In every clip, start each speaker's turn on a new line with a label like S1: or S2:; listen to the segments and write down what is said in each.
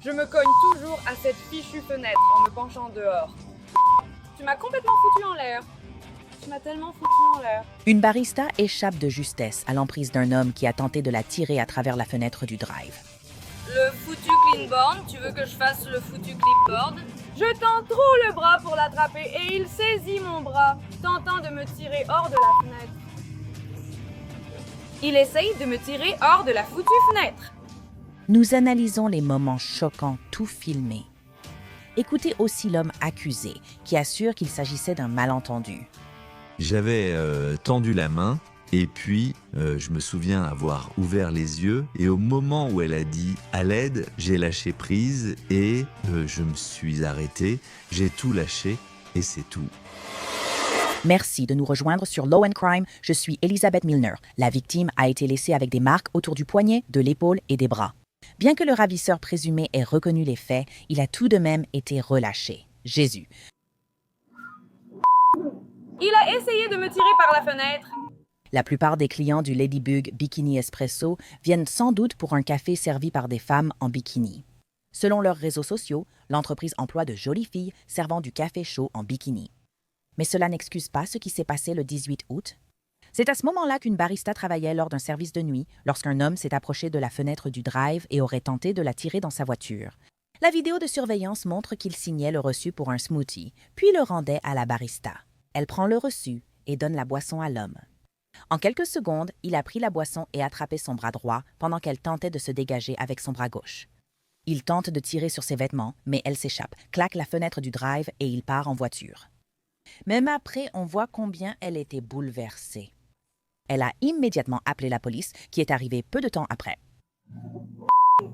S1: Je me cogne toujours à cette fichue fenêtre en me penchant dehors. Tu m'as complètement foutu en l'air. Tu m'as tellement foutu en l'air.
S2: Une barista échappe de justesse à l'emprise d'un homme qui a tenté de la tirer à travers la fenêtre du drive.
S1: Le foutu cleanboard, tu veux que je fasse le foutu clipboard? Je tends trop le bras pour l'attraper et il saisit mon bras, tentant de me tirer hors de la fenêtre. Il essaye de me tirer hors de la foutue fenêtre.
S2: Nous analysons les moments choquants tout filmés. Écoutez aussi l'homme accusé qui assure qu'il s'agissait d'un malentendu.
S3: J'avais tendu la main et puis je me souviens avoir ouvert les yeux et au moment où elle a dit « à l'aide », j'ai lâché prise et je me suis arrêté, j'ai tout lâché et c'est tout.
S2: Merci de nous rejoindre sur Law & Crime. Je suis Elizabeth Milner. La victime a été laissée avec des marques autour du poignet, de l'épaule et des bras. Bien que le ravisseur présumé ait reconnu les faits, il a tout de même été relâché. Jésus.
S1: Il a essayé de me tirer par la fenêtre.
S2: La plupart des clients du Ladybug Bikini Espresso viennent sans doute pour un café servi par des femmes en bikini. Selon leurs réseaux sociaux, l'entreprise emploie de jolies filles servant du café chaud en bikini. Mais cela n'excuse pas ce qui s'est passé le 18 août. C'est à ce moment-là qu'une barista travaillait lors d'un service de nuit lorsqu'un homme s'est approché de la fenêtre du drive et aurait tenté de la tirer dans sa voiture. La vidéo de surveillance montre qu'il signait le reçu pour un smoothie, puis le rendait à la barista. Elle prend le reçu et donne la boisson à l'homme. En quelques secondes, il a pris la boisson et attrapé son bras droit pendant qu'elle tentait de se dégager avec son bras gauche. Il tente de tirer sur ses vêtements, mais elle s'échappe, claque la fenêtre du drive et il part en voiture. Même après, on voit combien elle était bouleversée. Elle a immédiatement appelé la police, qui est arrivée peu de temps après.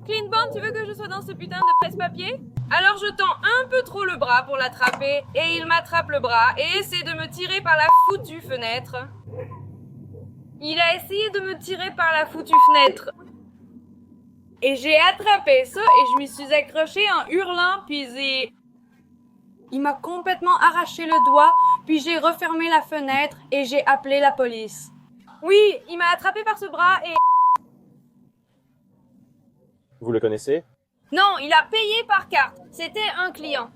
S1: Cleanboard, tu veux que je sois dans ce putain de presse-papier? Alors je tends un peu trop le bras pour l'attraper et il m'attrape le bras et essaie de me tirer par la foutue fenêtre. Il a essayé de me tirer par la foutue fenêtre. Et j'ai attrapé ça et je m'y suis accrochée en hurlant puis il m'a complètement arraché le doigt puis j'ai refermé la fenêtre et j'ai appelé la police. Oui, il m'a attrapé par ce bras et...
S4: Vous le connaissez?
S1: Non, il a payé par carte. C'était un client.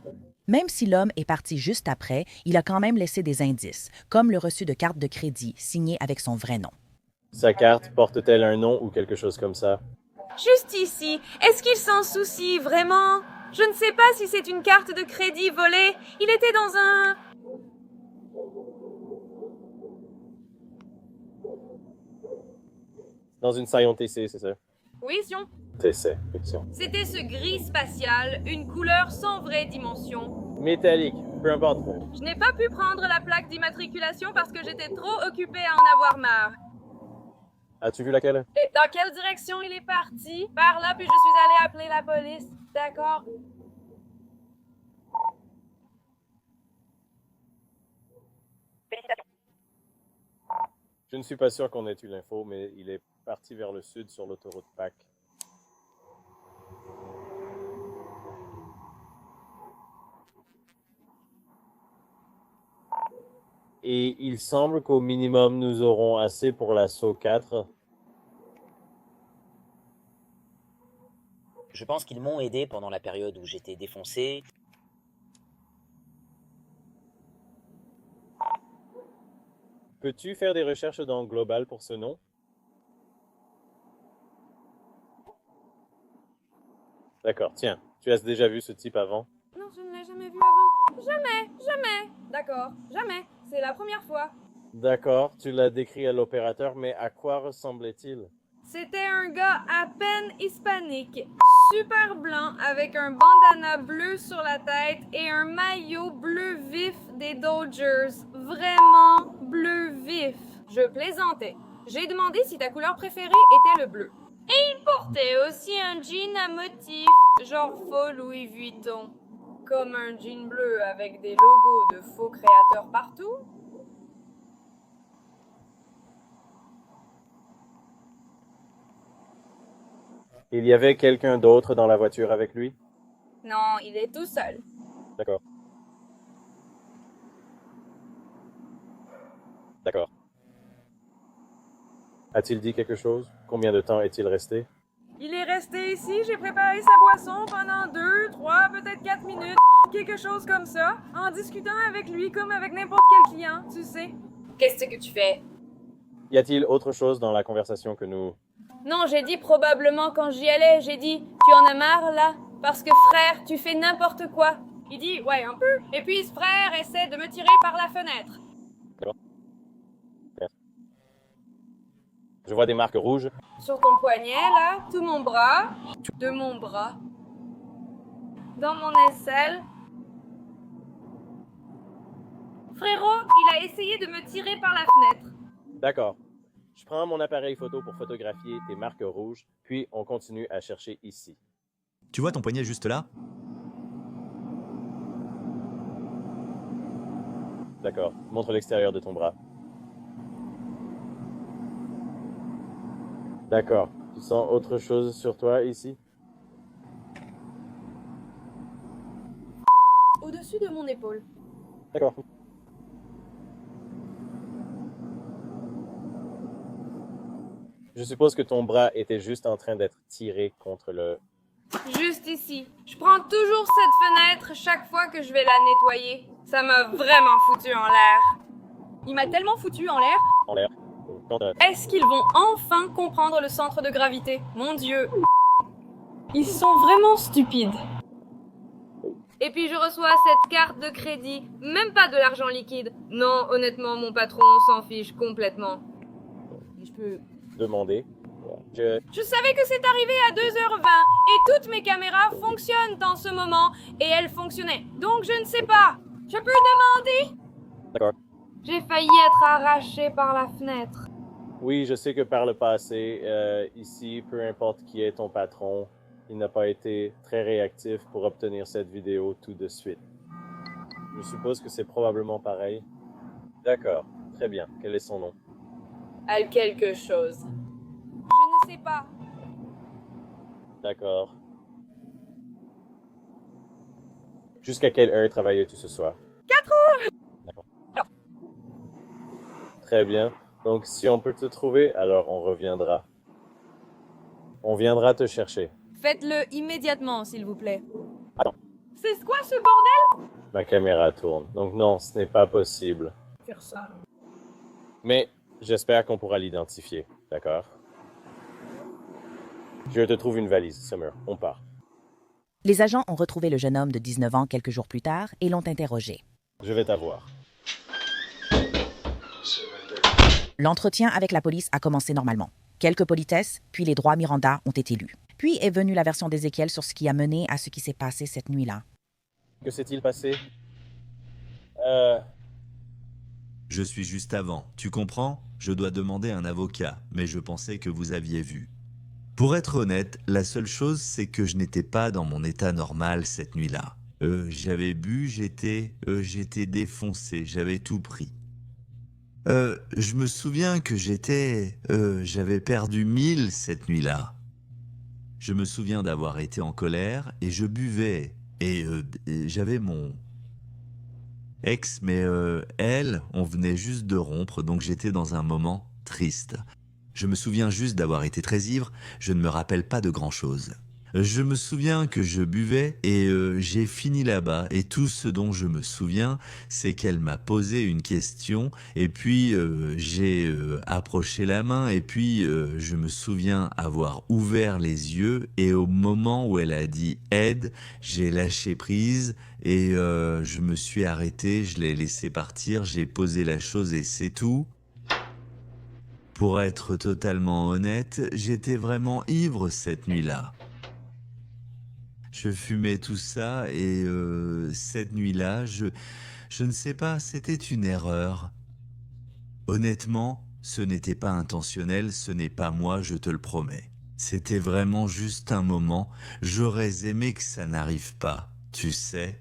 S2: Même si l'homme est parti juste après, il a quand même laissé des indices, comme le reçu de carte de crédit signé avec son vrai nom.
S4: Sa carte porte-t-elle un nom ou quelque chose comme ça?
S1: Juste ici. Est-ce qu'il s'en soucie vraiment? Je ne sais pas si c'est une carte de crédit volée. Il était dans un...
S4: Dans une Scion TC, c'est ça?
S1: Oui, Sion.
S4: TC, fiction.
S1: C'était ce gris spatial, une couleur sans vraie dimension.
S4: Métallique, peu importe.
S1: Je n'ai pas pu prendre la plaque d'immatriculation parce que j'étais trop occupée à en avoir marre.
S4: As-tu vu laquelle?
S1: Et dans quelle direction il est parti? Par là, puis je suis allée appeler la police. D'accord.
S4: Je ne suis pas sûr qu'on ait eu l'info, mais il est parti vers le sud sur l'autoroute PAC. Et il semble qu'au minimum, nous aurons assez pour l'assaut 4.
S5: Je pense qu'ils m'ont aidé pendant la période où j'étais défoncé.
S4: Peux-tu faire des recherches dans Global pour ce nom? D'accord, tiens. Tu as déjà vu ce type avant?
S1: Non, je ne l'ai jamais vu avant. Jamais. D'accord, jamais. C'est la première fois.
S4: D'accord, tu l'as décrit à l'opérateur, mais à quoi ressemblait-il?
S1: C'était un gars à peine hispanique, super blanc avec un bandana bleu sur la tête et un maillot bleu vif des Dodgers. Vraiment bleu vif. Je plaisantais. J'ai demandé si ta couleur préférée était le bleu. Et il portait aussi un jean à motif, genre faux Louis Vuitton. Comme un jean bleu avec des logos de faux créateurs partout.
S4: Il y avait quelqu'un d'autre dans la voiture avec lui?
S1: Non, il est tout seul.
S4: D'accord. D'accord. A-t-il dit quelque chose? Combien de temps est-il resté?
S1: Il est resté ici, j'ai préparé sa boisson pendant 2, 3, peut-être 4 minutes, quelque chose comme ça, en discutant avec lui comme avec n'importe quel client, tu sais. Qu'est-ce que tu fais?
S4: Y a-t-il autre chose dans la conversation que nous...
S1: Non, j'ai dit probablement quand j'y allais, j'ai dit, tu en as marre là? Parce que frère, tu fais n'importe quoi. Il dit, ouais, un peu. Et puis ce frère essaie de me tirer par la fenêtre.
S4: Je vois des marques rouges.
S1: Sur ton poignet, là, tout mon bras, de mon bras, dans mon aisselle. Frérot, il a essayé de me tirer par la fenêtre.
S4: D'accord. Je prends mon appareil photo pour photographier tes marques rouges, puis on continue à chercher ici.
S3: Tu vois ton poignet juste là?
S4: D'accord. Montre l'extérieur de ton bras. D'accord. Tu sens autre chose sur toi ici?
S1: Au-dessus de mon épaule.
S4: D'accord. Je suppose que ton bras était juste en train d'être tiré contre le...
S1: Juste ici. Je prends toujours cette fenêtre chaque fois que je vais la nettoyer. Ça m'a vraiment foutu en l'air. Il m'a tellement foutu en l'air.
S4: en l'air.
S1: Est-ce qu'ils vont enfin comprendre le centre de gravité? Mon Dieu. Ils sont vraiment stupides. Et puis je reçois cette carte de crédit. Même pas de l'argent liquide. Non, honnêtement, mon patron s'en fiche complètement. Je peux...
S4: Demander.
S1: Je savais que c'est arrivé à 2h20 et toutes mes caméras fonctionnent en ce moment et elles fonctionnaient. Donc je ne sais pas. Je peux demander?
S4: D'accord.
S1: J'ai failli être arraché par la fenêtre.
S4: Oui, je sais que par le passé, ici, peu importe qui est ton patron, il n'a pas été très réactif pour obtenir cette vidéo tout de suite. Je suppose que c'est probablement pareil. D'accord, très bien. Quel est son nom?
S1: Al quelque chose. Je ne sais pas.
S4: D'accord. Jusqu'à quelle heure travailles-tu ce soir?
S1: 4 heures!
S4: D'accord. Très bien. Donc, si on peut te trouver, alors on reviendra. On viendra te chercher.
S1: Faites-le immédiatement, s'il vous plaît.
S4: Attends.
S1: C'est quoi ce bordel?
S4: Ma caméra tourne. Donc non, ce n'est pas possible.
S1: Faire ça.
S4: Mais j'espère qu'on pourra l'identifier. D'accord? Je te trouve une valise, Summer. On part.
S2: Les agents ont retrouvé le jeune homme de 19 ans quelques jours plus tard et l'ont interrogé.
S4: Je vais t'avoir.
S2: L'entretien avec la police a commencé normalement. Quelques politesses, puis les droits Miranda ont été lus. Puis est venue la version d'Ézéchiel sur ce qui a mené à ce qui s'est passé cette nuit-là.
S4: Que s'est-il passé?
S3: Je suis juste avant, tu comprends? Je dois demander un avocat, mais je pensais que vous aviez vu. Pour être honnête, la seule chose, c'est que je n'étais pas dans mon état normal cette nuit-là. J'avais bu, j'étais défoncé, j'avais tout pris. Je me souviens que j'avais perdu 1000 cette nuit-là. Je me souviens d'avoir été en colère et je buvais. Et j'avais mon ex, mais elle, on venait juste de rompre, donc j'étais dans un moment triste. Je me souviens juste d'avoir été très ivre, je ne me rappelle pas de grand-chose. Je me souviens que je buvais et j'ai fini là-bas et tout ce dont je me souviens, c'est qu'elle m'a posé une question et puis j'ai approché la main et puis je me souviens avoir ouvert les yeux et au moment où elle a dit « aide », j'ai lâché prise et je me suis arrêté, je l'ai laissé partir, j'ai posé la chose et c'est tout. Pour être totalement honnête, j'étais vraiment ivre cette nuit-là. Je fumais tout ça et cette nuit-là, je ne sais pas, c'était une erreur. Honnêtement, ce n'était pas intentionnel, ce n'est pas moi, je te le promets. C'était vraiment juste un moment, j'aurais aimé que ça n'arrive pas, tu sais.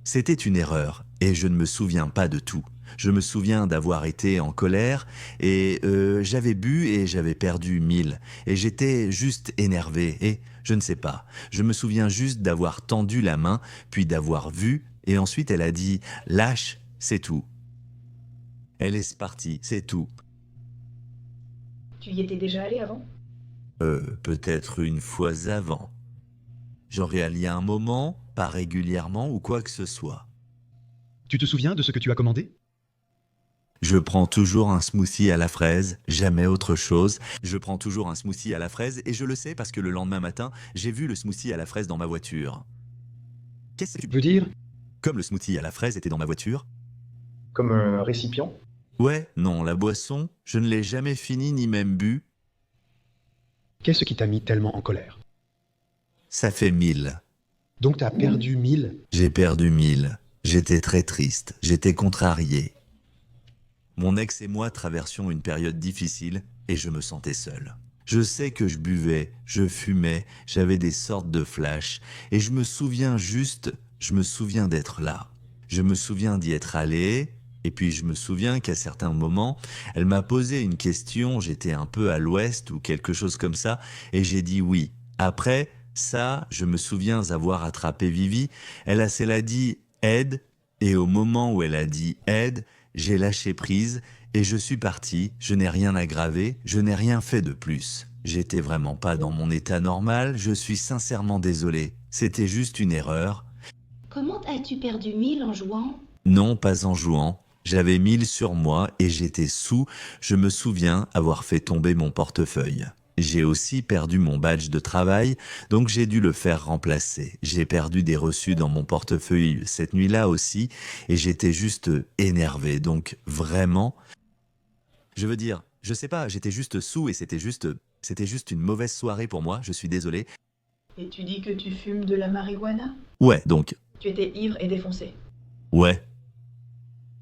S3: C'était une erreur et je ne me souviens pas de tout. Je me souviens d'avoir été en colère et j'avais bu et j'avais perdu 1000 et j'étais juste énervé et je ne sais pas. Je me souviens juste d'avoir tendu la main puis d'avoir vu et ensuite elle a dit « lâche, c'est tout ». Elle est partie, c'est tout.
S6: Tu y étais déjà allé avant?
S3: Peut-être une fois avant. Genre il y a un moment, pas régulièrement ou quoi que ce soit.
S6: Tu te souviens de ce que tu as commandé?
S3: Je prends toujours un smoothie à la fraise, jamais autre chose. Je prends toujours un smoothie à la fraise et je le sais parce que le lendemain matin, j'ai vu le smoothie à la fraise dans ma voiture. Qu'est-ce que tu
S6: Tu veux dire
S3: Comme le smoothie à la fraise était dans ma voiture?
S6: comme un récipient?
S3: Ouais, non, la boisson, je ne l'ai jamais finie ni même bu.
S6: Qu'est-ce qui t'a mis tellement en colère?
S3: Ça fait 1000.
S6: Donc t'as perdu 1000?
S3: J'ai perdu 1000. J'étais très triste, j'étais contrarié. Mon ex et moi traversions une période difficile et je me sentais seul. Je sais que je buvais, je fumais, j'avais des sortes de flashs et je me souviens d'être là. Je me souviens d'y être allé et puis je me souviens qu'à certains moments, elle m'a posé une question, j'étais un peu à l'ouest ou quelque chose comme ça et j'ai dit oui. Après, ça, je me souviens avoir attrapé Vivi, elle a dit aide et au moment où elle a dit aide, j'ai lâché prise et je suis parti, je n'ai rien aggravé, je n'ai rien fait de plus. J'étais vraiment pas dans mon état normal, je suis sincèrement désolé. C'était juste une erreur.
S7: Comment as-tu perdu 1000 en jouant?
S3: Non, pas en jouant. J'avais 1000 sur moi et j'étais sous, je me souviens avoir fait tomber mon portefeuille. J'ai aussi perdu mon badge de travail, donc j'ai dû le faire remplacer. J'ai perdu des reçus dans mon portefeuille cette nuit-là aussi, et j'étais juste énervé. Donc vraiment, je veux dire, je sais pas, j'étais juste sous et c'était juste une mauvaise soirée pour moi, je suis désolé.
S7: Et tu dis que tu fumes de la marijuana?
S3: Ouais, donc,
S7: Tu étais ivre et défoncé.
S3: ouais.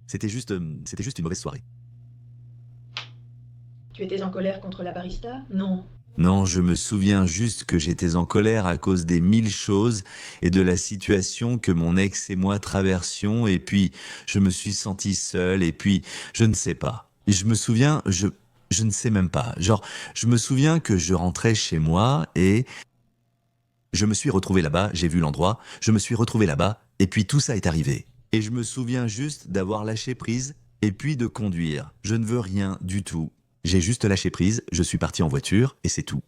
S3: C'était juste une mauvaise soirée.
S7: Tu étais en colère contre la barista? Non.
S3: Non, je me souviens juste que j'étais en colère à cause des 1000 choses et de la situation que mon ex et moi traversions et puis je me suis senti seul et puis je ne sais pas. Et je me souviens, je ne sais même pas. Genre, je me souviens que je rentrais chez moi et je me suis retrouvé là-bas, j'ai vu l'endroit, je me suis retrouvé là-bas et puis tout ça est arrivé. Et je me souviens juste d'avoir lâché prise et puis de conduire. Je ne veux rien du tout. J'ai juste lâché prise, je suis parti en voiture et c'est tout.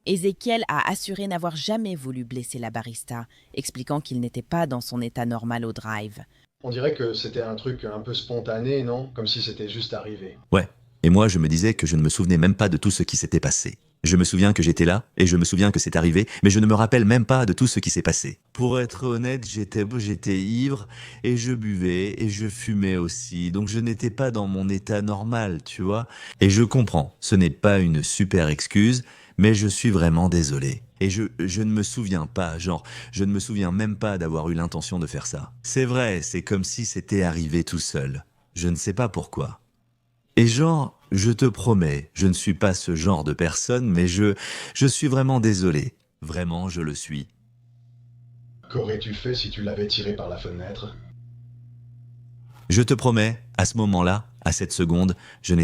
S2: Ézéchiel a assuré n'avoir jamais voulu blesser la barista, expliquant qu'il n'était pas dans son état normal au drive.
S6: On dirait que c'était un truc un peu spontané, non? Comme si c'était juste arrivé.
S3: Ouais. Et moi, je me disais que je ne me souvenais même pas de tout ce qui s'était passé. Je me souviens que j'étais là, et je me souviens que c'est arrivé, mais je ne me rappelle même pas de tout ce qui s'est passé. Pour être honnête, j'étais ivre, et je buvais, et je fumais aussi, donc je n'étais pas dans mon état normal, tu vois. Et je comprends, ce n'est pas une super excuse, mais je suis vraiment désolé. Et je ne me souviens pas, je ne me souviens même pas d'avoir eu l'intention de faire ça. C'est vrai, c'est comme si c'était arrivé tout seul. Je ne sais pas pourquoi. Et je te promets, je ne suis pas ce genre de personne, mais je suis vraiment désolé. Vraiment, je le suis.
S6: Qu'aurais-tu fait si tu l'avais tiré par la fenêtre?
S3: Je te promets, à ce moment-là, à cette seconde, je ne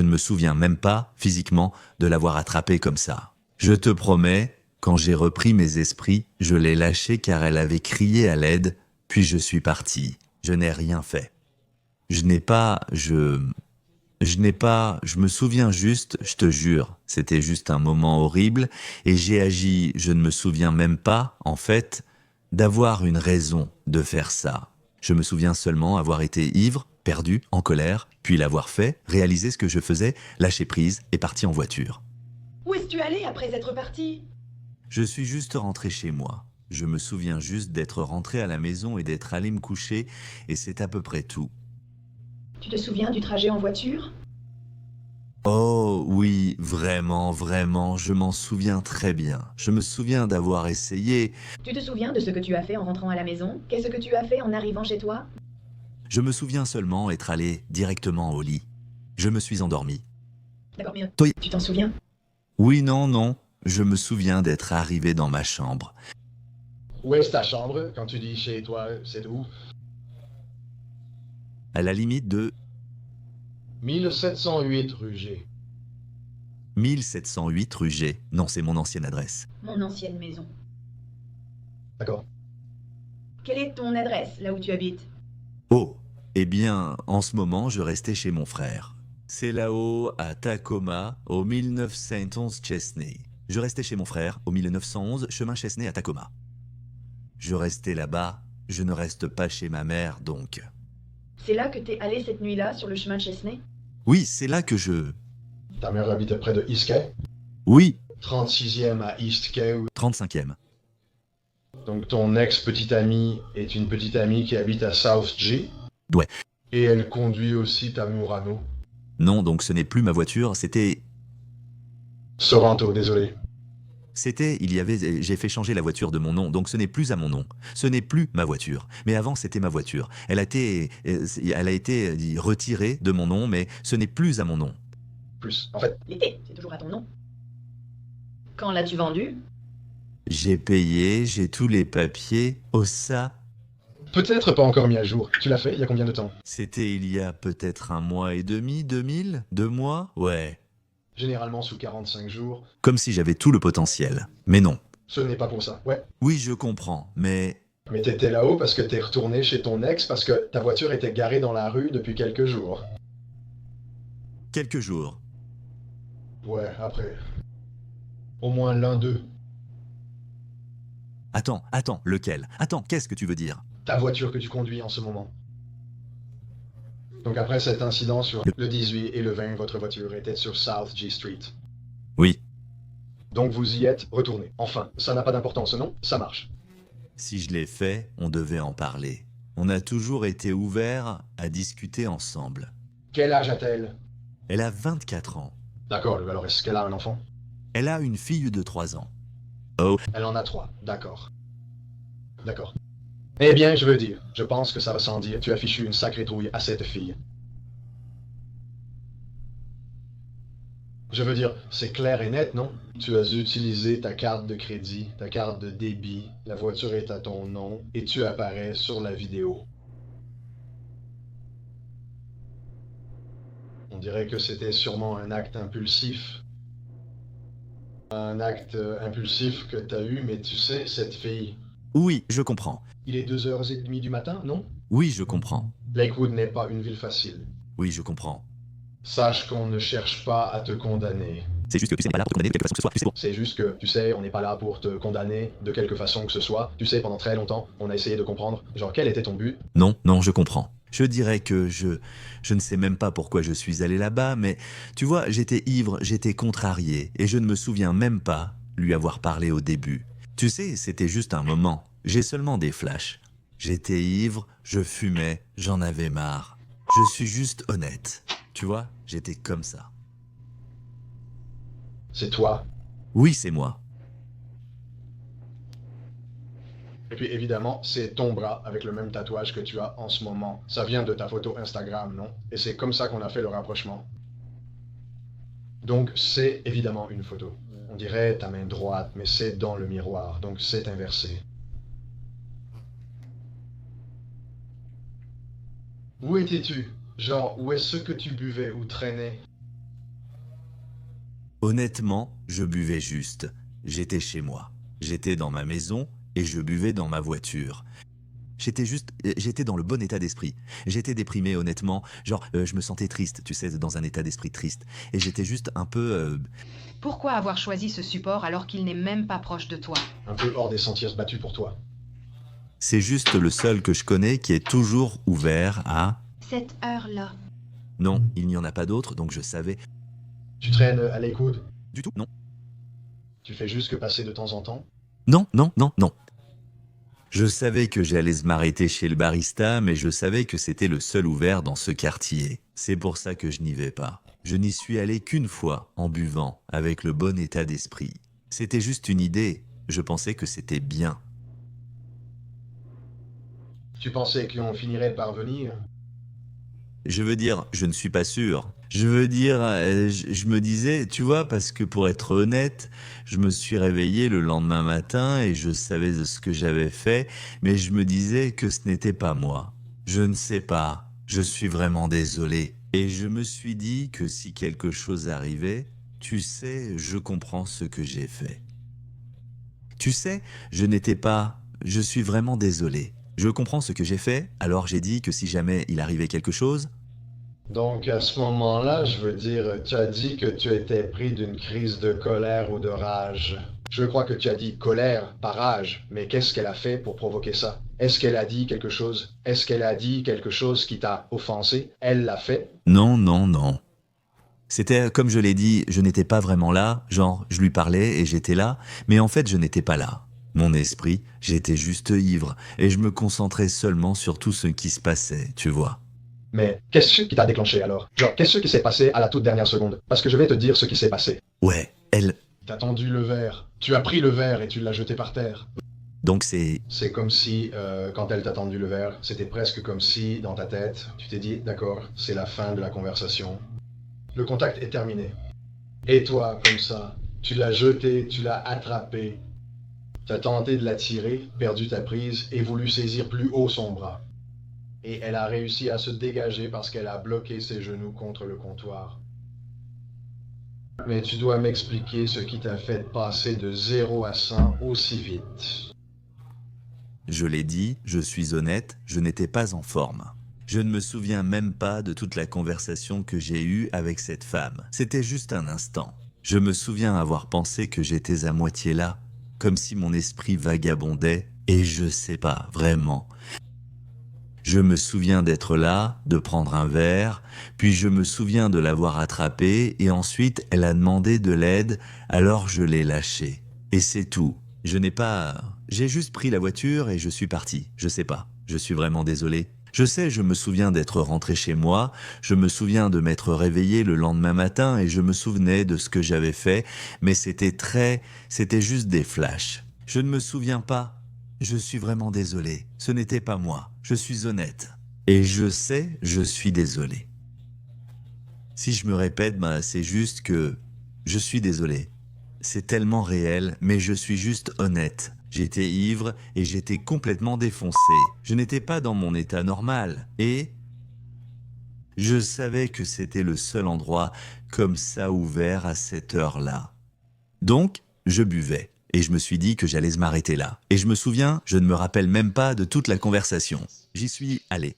S3: me souviens même pas, physiquement, de l'avoir attrapée comme ça. Je te promets, quand j'ai repris mes esprits, je l'ai lâchée car elle avait crié à l'aide, puis je suis parti. Je n'ai rien fait. Je me souviens juste, je te jure, c'était juste un moment horrible et j'ai agi, je ne me souviens même pas, en fait, d'avoir une raison de faire ça. Je me souviens seulement avoir été ivre, perdu, en colère, puis l'avoir fait, réaliser ce que je faisais, lâcher prise et parti en voiture.
S7: Où es-tu allé après être parti?
S3: Je suis juste rentré chez moi. Je me souviens juste d'être rentré à la maison et d'être allé me coucher et c'est à peu près tout.
S7: Tu te souviens du trajet en voiture?
S3: Oh oui, vraiment, vraiment, je m'en souviens très bien. Je me souviens d'avoir essayé.
S7: Tu te souviens de ce que tu as fait en rentrant à la maison? Qu'est-ce que tu as fait en arrivant chez toi?
S3: Je me souviens seulement être allé directement au lit. Je me suis endormi.
S7: D'accord, mais
S3: Toi-
S7: tu t'en souviens?
S3: Oui, non. Je me souviens d'être arrivé dans ma chambre.
S6: Où est ta chambre? Quand tu dis chez toi, c'est où?
S3: À la limite de
S6: 1708 rue G.
S3: 1708 rue G. Non, c'est mon ancienne adresse.
S7: Mon ancienne maison.
S6: D'accord.
S7: Quelle est ton adresse, là où tu habites?
S3: Oh, eh bien, en ce moment, je restais chez mon frère. C'est là-haut, à Tacoma, au 1911 Chesney. Je restais chez mon frère, au 1911, chemin Chesney à Tacoma. Je restais là-bas, je ne reste pas chez ma mère, donc.
S7: C'est là que t'es allé cette nuit-là, sur le chemin de Chesney?
S3: Oui, c'est là que je...
S6: Ta mère habitait près de East Quay?
S3: Oui,
S6: 36e à East Quay.
S3: 35e.
S6: Donc ton ex-petite amie est une petite amie qui habite à South G?
S3: Ouais.
S6: Et elle conduit aussi ta Murano?
S3: Non, donc ce n'est plus ma voiture, c'était...
S6: Sorrento, désolé.
S3: J'ai fait changer la voiture de mon nom, donc ce n'est plus à mon nom. Ce n'est plus ma voiture. Mais avant, c'était ma voiture. Elle a été retirée de mon nom, mais ce n'est plus à mon nom.
S6: Plus. En fait,
S7: L'été, c'est toujours à ton nom. Quand l'as-tu vendu?
S3: J'ai payé, j'ai tous les papiers. Oh ça,
S6: peut-être pas encore mis à jour. Tu l'as fait il y a combien de temps?
S3: c'était il y a peut-être 1 mois et demi, 2000, 2 mois. Ouais.
S6: Généralement sous 45 jours.
S3: Comme si j'avais tout le potentiel. Mais non.
S6: Ce n'est pas pour ça. Ouais.
S3: Oui, je comprends, mais...
S6: Mais t'étais là-haut parce que t'es retourné chez ton ex parce que ta voiture était garée dans la rue depuis quelques jours.
S3: Quelques jours.
S6: Ouais, après. Au moins l'un d'eux.
S3: Attends, lequel? Attends, qu'est-ce que tu veux dire?
S6: Ta voiture que tu conduis en ce moment. Donc après cet incident sur le 18 et le 20, votre voiture était sur South G Street.
S3: Oui.
S6: Donc vous y êtes retourné. Enfin, ça n'a pas d'importance, non? Ça marche.
S3: Si je l'ai fait, on devait en parler. On a toujours été ouverts à discuter ensemble.
S6: Quel âge a-t-elle?
S3: Elle a 24 ans.
S6: D'accord, alors est-ce qu'elle a un enfant?
S3: Elle a une fille de 3 ans.
S6: Elle en a 3, d'accord. D'accord. Eh bien, je veux dire, je pense que ça va sans dire, tu as fichu une sacrée trouille à cette fille. Je veux dire, c'est clair et net, non? Tu as utilisé ta carte de crédit, ta carte de débit, la voiture est à ton nom, et tu apparais sur la vidéo. On dirait que c'était sûrement un acte impulsif. Un acte impulsif que t'as eu, mais tu sais, cette fille...
S3: Oui, je comprends.
S6: Il est 2h30 du matin, non?
S3: Oui, je comprends.
S6: Lakewood n'est pas une ville facile.
S3: Oui, je comprends.
S6: Sache qu'on ne cherche pas à te condamner.
S3: C'est juste que tu sais, on n'est pas là pour te condamner de quelque façon que ce soit. Tu sais, bon.
S6: C'est juste que, tu sais, on n'est pas là pour te condamner de quelque façon que ce soit. Tu sais, pendant très longtemps, on a essayé de comprendre, genre, quel était ton but?
S3: Non, je comprends. Je dirais que je ne sais même pas pourquoi je suis allé là-bas, mais tu vois, j'étais ivre, j'étais contrarié, et je ne me souviens même pas lui avoir parlé au début. Tu sais, c'était juste un moment. J'ai seulement des flashs. J'étais ivre, je fumais, j'en avais marre. Je suis juste honnête. Tu vois, j'étais comme ça.
S6: C'est toi.
S3: Oui, c'est moi.
S6: Et puis évidemment, c'est ton bras avec le même tatouage que tu as en ce moment. Ça vient de ta photo Instagram, non? Et c'est comme ça qu'on a fait le rapprochement. Donc c'est évidemment une photo. On dirait ta main droite, mais c'est dans le miroir, donc c'est inversé. Où étais-tu? Genre, où est-ce que tu buvais ou traînais?
S3: Honnêtement, je buvais juste. J'étais chez moi. J'étais dans ma maison et je buvais dans ma voiture. J'étais dans le bon état d'esprit. J'étais déprimé, honnêtement. Genre, je me sentais triste, tu sais, dans un état d'esprit triste. Et j'étais juste un peu...
S8: Pourquoi avoir choisi ce support alors qu'il n'est même pas proche de toi?
S6: Un peu hors des sentiers battus pour toi.
S3: C'est juste le seul que je connais qui est toujours ouvert à...
S8: Cette heure-là.
S3: Non, il n'y en a pas d'autre, donc je savais...
S6: Tu traînes à Lakewood?
S3: Du tout, non.
S6: Tu fais juste que passer de temps en temps?
S3: Non. Je savais que j'allais m'arrêter chez le barista, mais je savais que c'était le seul ouvert dans ce quartier. C'est pour ça que je n'y vais pas. Je n'y suis allé qu'une fois, en buvant, avec le bon état d'esprit. C'était juste une idée. Je pensais que c'était bien.
S6: Tu pensais qu'on finirait par venir?
S3: Je veux dire, je ne suis pas sûr. Je veux dire, je me disais, tu vois, parce que pour être honnête, je me suis réveillé le lendemain matin et je savais de ce que j'avais fait, mais je me disais que ce n'était pas moi. Je ne sais pas, je suis vraiment désolé. Et je me suis dit que si quelque chose arrivait, tu sais, je comprends ce que j'ai fait. Tu sais, je suis vraiment désolé. Je comprends ce que j'ai fait, alors j'ai dit que si jamais il arrivait quelque chose...
S6: Donc à ce moment-là, je veux dire, tu as dit que tu étais pris d'une crise de colère ou de rage. Je crois que tu as dit colère, pas rage, mais qu'est-ce qu'elle a fait pour provoquer ça? Est-ce qu'elle a dit quelque chose? Est-ce qu'elle a dit quelque chose qui t'a offensé? Elle l'a fait?
S3: Non, non, non. C'était, comme je l'ai dit, je n'étais pas vraiment là, genre, je lui parlais et j'étais là, mais en fait, je n'étais pas là. Mon esprit, j'étais juste ivre, et je me concentrais seulement sur tout ce qui se passait, tu vois.
S6: Mais qu'est-ce qui t'a déclenché alors? Genre, qu'est-ce qui s'est passé à la toute dernière seconde? Parce que je vais te dire ce qui s'est passé.
S3: Ouais, elle...
S6: T'as tendu le verre. Tu as pris le verre et tu l'as jeté par terre.
S3: Donc c'est...
S6: C'est comme si, quand elle t'a tendu le verre, c'était presque comme si, dans ta tête, tu t'es dit, d'accord, c'est la fin de la conversation. Le contact est terminé. Et toi, comme ça, tu l'as jeté, tu l'as attrapé. T'as tenté de la tirer, perdu ta prise et voulu saisir plus haut son bras. Et elle a réussi à se dégager parce qu'elle a bloqué ses genoux contre le comptoir. Mais tu dois m'expliquer ce qui t'a fait passer de 0 à 100 aussi vite.
S3: Je l'ai dit, je suis honnête, je n'étais pas en forme. Je ne me souviens même pas de toute la conversation que j'ai eue avec cette femme. C'était juste un instant. Je me souviens avoir pensé que j'étais à moitié là, comme si mon esprit vagabondait, et je sais pas, vraiment. Je me souviens d'être là, de prendre un verre, puis je me souviens de l'avoir attrapée, et ensuite elle a demandé de l'aide, alors je l'ai lâchée. Et c'est tout. J'ai juste pris la voiture et je suis parti. Je sais pas, je suis vraiment désolé. Je sais, je me souviens d'être rentré chez moi, je me souviens de m'être réveillé le lendemain matin et je me souvenais de ce que j'avais fait, mais c'était juste des flashs. Je ne me souviens pas. Je suis vraiment désolé. Ce n'était pas moi. Je suis honnête. Et je sais, je suis désolé. Si je me répète, c'est juste que je suis désolé. C'est tellement réel, mais je suis juste honnête. J'étais ivre et j'étais complètement défoncé. Je n'étais pas dans mon état normal. Et je savais que c'était le seul endroit comme ça ouvert à cette heure-là. Donc, je buvais. Et je me suis dit que j'allais m'arrêter là. Et je me souviens, je ne me rappelle même pas de toute la conversation. J'y suis allé.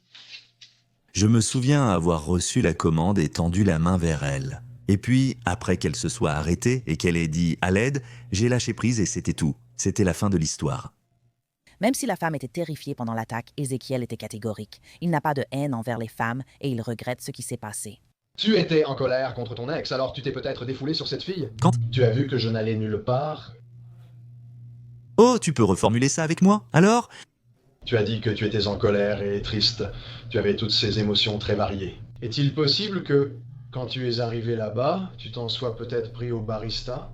S3: Je me souviens avoir reçu la commande et tendu la main vers elle. Et puis, après qu'elle se soit arrêtée et qu'elle ait dit « à l'aide », j'ai lâché prise et c'était tout. C'était la fin de l'histoire.
S2: Même si la femme était terrifiée pendant l'attaque, Ézéchiel était catégorique. Il n'a pas de haine envers les femmes et il regrette ce qui s'est passé.
S6: Tu étais en colère contre ton ex, alors tu t'es peut-être défoulé sur cette fille.
S3: Quand?
S6: Tu as vu que je n'allais nulle part.
S3: Oh, tu peux reformuler ça avec moi, alors?
S6: Tu as dit que tu étais en colère et triste. Tu avais toutes ces émotions très variées. Est-il possible que, quand tu es arrivé là-bas, tu t'en sois peut-être pris au barista?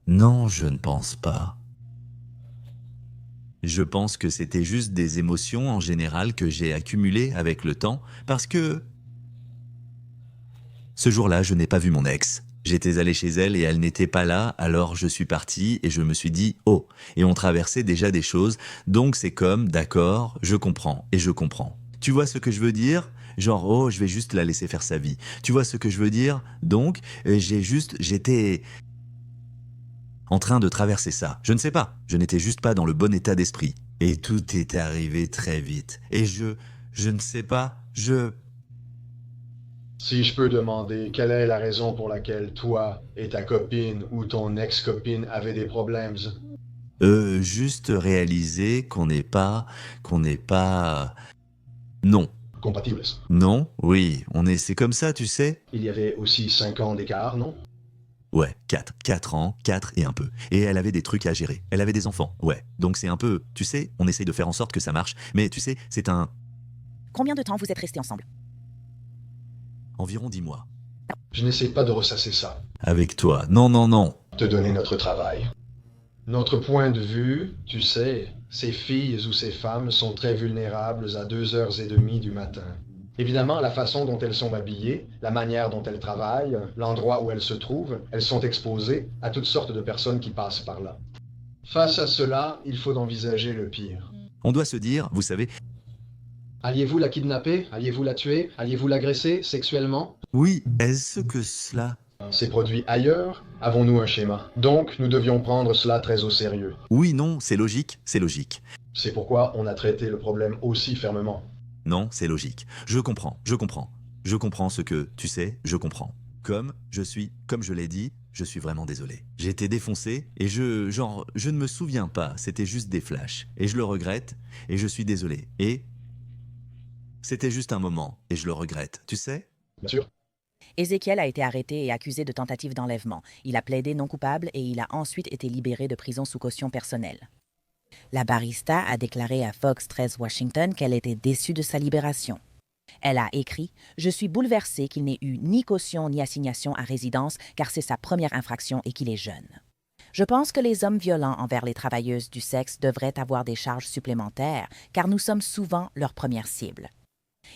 S3: Non, je ne pense pas. Je pense que c'était juste des émotions en général que j'ai accumulées avec le temps, parce que... Ce jour-là, je n'ai pas vu mon ex. J'étais allé chez elle et elle n'était pas là, alors je suis parti et je me suis dit « Oh !» Et on traversait déjà des choses, donc c'est comme « D'accord, je comprends et je comprends ». Tu vois ce que je veux dire? Genre « Oh, je vais juste la laisser faire sa vie ». Tu vois ce que je veux dire? Donc, j'étais en train de traverser ça. Je ne sais pas, je n'étais juste pas dans le bon état d'esprit. Et tout est arrivé très vite. Et je ne sais pas,
S6: Si je peux demander, quelle est la raison pour laquelle toi et ta copine ou ton ex-copine avaient des problèmes?
S3: Juste réaliser qu'on n'est pas... Non.
S6: Compatibles.
S3: Non, oui, c'est comme ça, tu sais.
S6: Il y avait aussi 5 ans d'écart, non?
S3: Ouais, 4 ans, 4 et un peu. Et elle avait des trucs à gérer. Elle avait des enfants, ouais. Donc c'est un peu, tu sais, on essaye de faire en sorte que ça marche. Mais tu sais, c'est un...
S2: Combien de temps vous êtes restés ensemble?
S3: Environ 10 mois.
S6: Je n'essaie pas de ressasser ça.
S3: Avec toi. Non, non, non.
S6: Te donner notre travail. Notre point de vue, tu sais, ces filles ou ces femmes sont très vulnérables à 2h30 du matin. Évidemment, la façon dont elles sont habillées, la manière dont elles travaillent, l'endroit où elles se trouvent, elles sont exposées à toutes sortes de personnes qui passent par là. Face à cela, il faut envisager le pire.
S3: On doit se dire, vous savez...
S6: Alliez-vous la kidnapper? Alliez-vous la tuer? Alliez-vous l'agresser sexuellement?
S3: Oui, est-ce que cela...
S6: C'est produit ailleurs? Avons-nous un schéma? Donc, nous devions prendre cela très au sérieux.
S3: Oui, non, c'est logique, c'est logique.
S6: C'est pourquoi on a traité le problème aussi fermement.
S3: Non, c'est logique. Je comprends. Je comprends ce que, tu sais, je comprends. Comme je l'ai dit, je suis vraiment désolé. J'ai été défoncé et je ne me souviens pas, c'était juste des flashs. Et je le regrette et je suis désolé. Et c'était juste un moment et je le regrette, tu sais?
S6: Bien sûr.
S2: Ézéchiel a été arrêté et accusé de tentative d'enlèvement. Il a plaidé non coupable et il a ensuite été libéré de prison sous caution personnelle. La barista a déclaré à Fox 13 Washington qu'elle était déçue de sa libération. Elle a écrit « Je suis bouleversée qu'il n'ait eu ni caution ni assignation à résidence car c'est sa première infraction et qu'il est jeune. Je pense que les hommes violents envers les travailleuses du sexe devraient avoir des charges supplémentaires car nous sommes souvent leur première cible. »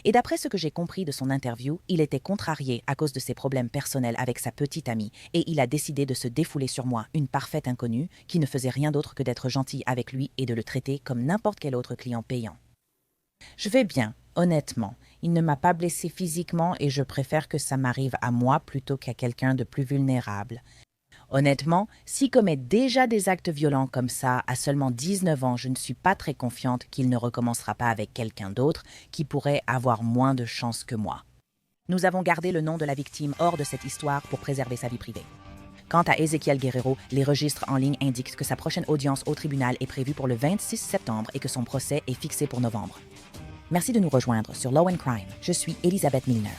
S2: Et d'après ce que j'ai compris de son interview, il était contrarié à cause de ses problèmes personnels avec sa petite amie et il a décidé de se défouler sur moi, une parfaite inconnue, qui ne faisait rien d'autre que d'être gentil avec lui et de le traiter comme n'importe quel autre client payant. Je vais bien, honnêtement. Il ne m'a pas blessé physiquement et je préfère que ça m'arrive à moi plutôt qu'à quelqu'un de plus vulnérable. Honnêtement, s'il commet déjà des actes violents comme ça à seulement 19 ans, je ne suis pas très confiante qu'il ne recommencera pas avec quelqu'un d'autre qui pourrait avoir moins de chance que moi. Nous avons gardé le nom de la victime hors de cette histoire pour préserver sa vie privée. Quant à Ézéchiel Guerrero, les registres en ligne indiquent que sa prochaine audience au tribunal est prévue pour le 26 septembre et que son procès est fixé pour novembre. Merci de nous rejoindre sur Law & Crime. Je suis Elisabeth Milner.